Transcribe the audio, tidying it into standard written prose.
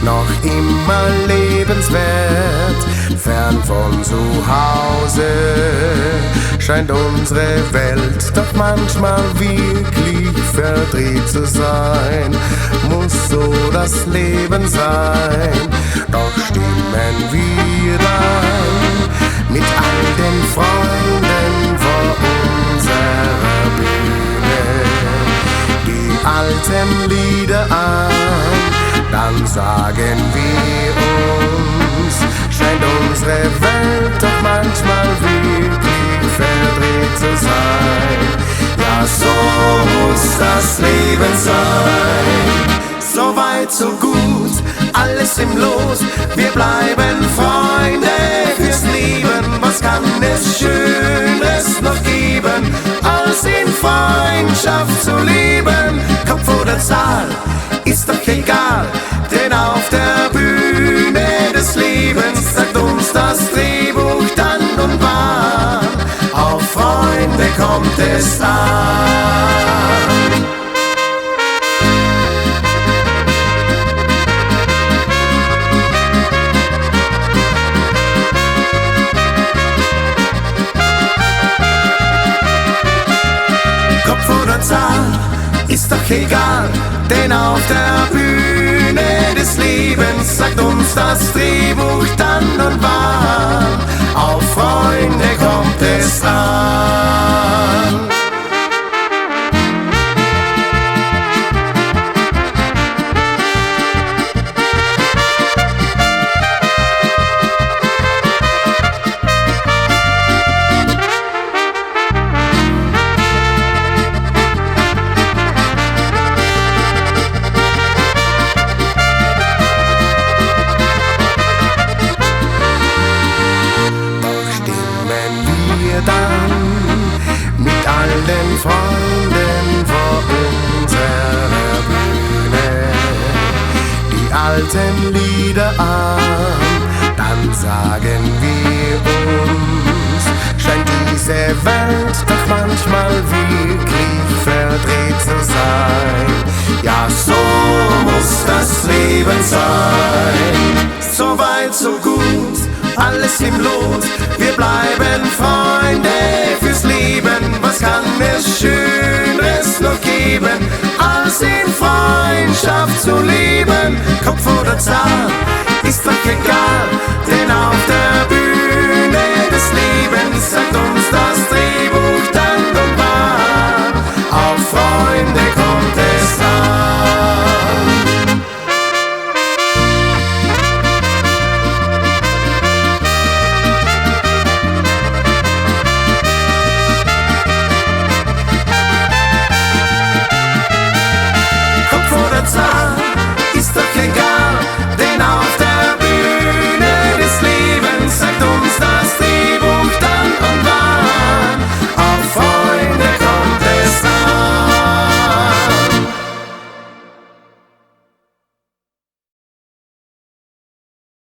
noch immer lebenswert. Fern von zu Hause scheint unsere Welt doch manchmal wirklich verdreht zu sein. Muss so das Leben sein, doch stimmen wir dann mit all den Freunden vor unserer Bühne die alten Lieder an. Dann sagen wir uns, scheint unsere Welt doch manchmal wirklich verdreht zu sein. Ja, so muss das Leben sein. So weit, so gut, alles im Los. Wir bleiben Freunde fürs Leben. Was kann es Schöneres noch geben, als in Freundschaft zu leben? Kopf oder Zahl, ist doch egal, denn auf der Bühne des Lebens sagt uns das Drehbuch dann und wann. Auf Freunde kommt es an. Kopf oder Zahl, ist doch egal, denn auf der Bühne des Lebens sagt uns das Drehbuch dann und wann. Auf Freunde kommt es an. Mit all den Freunden vor unserer Bühne die alten Lieder an. Dann sagen wir uns, scheint diese Welt doch manchmal wirklich verdreht zu sein. Ja, so muss das Leben sein. So weit, so gut, alles im Lot. Wir bleiben Freunde fürs Leben. Was kann es Schöneres noch geben, als in Freundschaft zu leben? Kopf oder Zahl,